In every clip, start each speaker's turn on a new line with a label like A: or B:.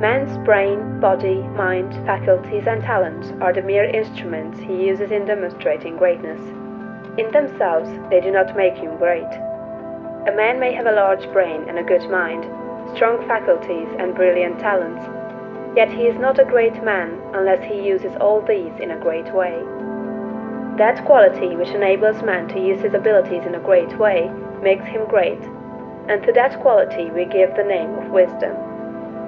A: Man's brain, body, mind, faculties, and talents are the mere instruments he uses in demonstrating greatness. In themselves, they do not make him great. A man may have a large brain and a good mind, strong faculties and brilliant talents, yet he is not a great man unless he uses all these in a great way. That quality which enables man to use his abilities in a great way makes him great, and to that quality we give the name of wisdom.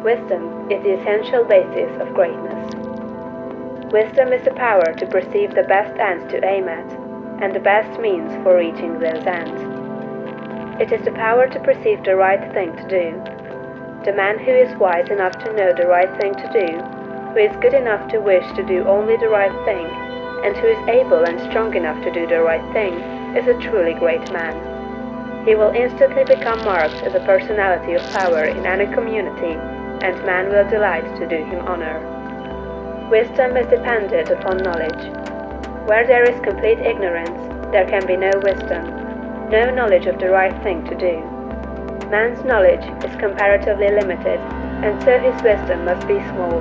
A: Wisdom is the essential basis of greatness. Wisdom is the power to perceive the best ends to aim at, and the best means for reaching those ends. It is the power to perceive the right thing to do. The man who is wise enough to know the right thing to do, who is good enough to wish to do only the right thing, and who is able and strong enough to do the right thing, is a truly great man. He will instantly become marked as a personality of power in any community, and man will delight to do him honor. Wisdom is dependent upon knowledge. Where there is complete ignorance, there can be no wisdom, no knowledge of the right thing to do. Man's knowledge is comparatively limited, and so his wisdom must be small,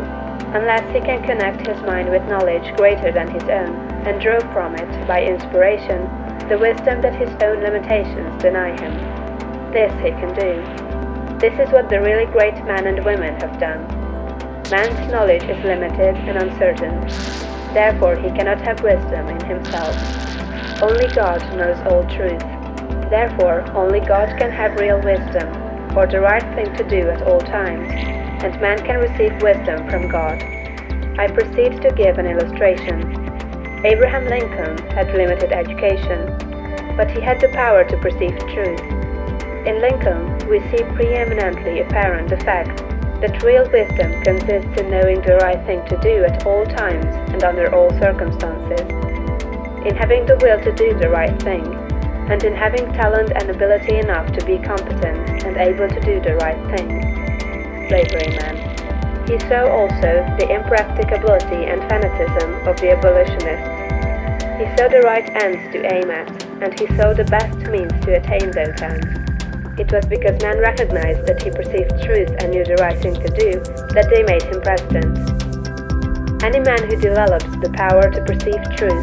A: unless he can connect his mind with knowledge greater than his own, and draw from it, by inspiration, the wisdom that his own limitations deny him. This he can do. This is what the really great men and women have done. Man's knowledge is limited and uncertain. Therefore he cannot have wisdom in himself. Only God knows all truth. Therefore only God can have real wisdom, or the right thing to do at all times, and man can receive wisdom from God. I proceed to give an illustration. Abraham Lincoln had limited education, but he had the power to perceive truth. In Lincoln, we see preeminently apparent the fact that real wisdom consists in knowing the right thing to do at all times and under all circumstances, in having the will to do the right thing, and in having talent and ability enough to be competent and able to do the right thing. Slavery man. He saw also the impracticability and fanaticism of the abolitionists. He saw the right ends to aim at, and he saw the best means to attain those ends. It was because man recognized that he perceived truth and knew the right thing to do that they made him president. Any man who develops the power to perceive truth,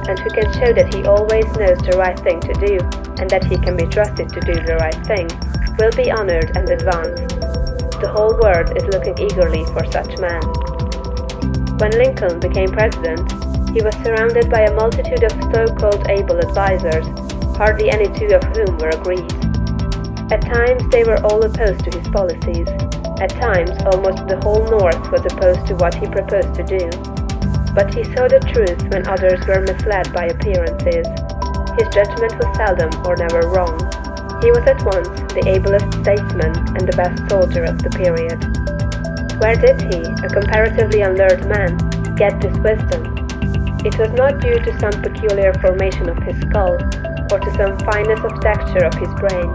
A: and who can show that he always knows the right thing to do, and that he can be trusted to do the right thing, will be honored and advanced. The whole world is looking eagerly for such man. When Lincoln became president, he was surrounded by a multitude of so-called able advisers, hardly any two of whom were agreed. At times they were all opposed to his policies. At times almost the whole North was opposed to what he proposed to do. But he saw the truth when others were misled by appearances. His judgment was seldom or never wrong. He was at once the ablest statesman and the best soldier of the period. Where did he, a comparatively unlearned man, get this wisdom? It was not due to some peculiar formation of his skull, or to some fineness of texture of his brain.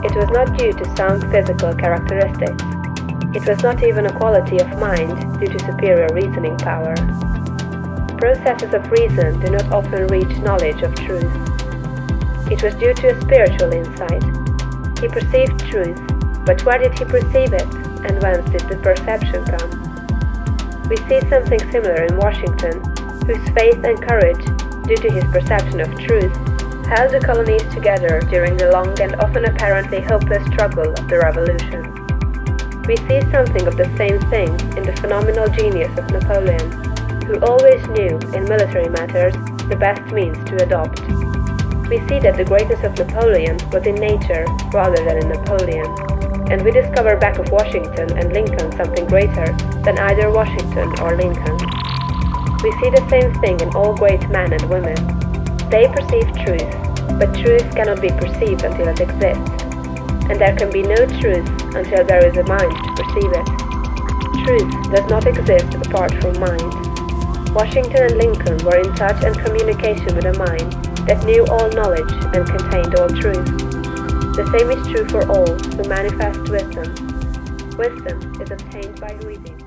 A: It was not due to sound physical characteristics. It was not even a quality of mind due to superior reasoning power. Processes of reason do not often reach knowledge of truth. It was due to a spiritual insight. He perceived truth, but where did he perceive it, and whence did the perception come? We see something similar in Washington, whose faith and courage, due to his perception of truth, held the colonies together during the long and often apparently hopeless struggle of the Revolution. We see something of the same thing in the phenomenal genius of Napoleon, who always knew, in military matters, the best means to adopt. We see that the greatness of Napoleon was in nature rather than in Napoleon, and we discover back of Washington and Lincoln something greater than either Washington or Lincoln. We see the same thing in all great men and women. They perceive truth, but truth cannot be perceived until it exists, and there can be no truth until there is a mind to perceive it. Truth does not exist apart from mind. Washington and Lincoln were in touch and communication with a mind that knew all knowledge and contained all truth. The same is true for all who manifest wisdom. Wisdom is obtained by reading.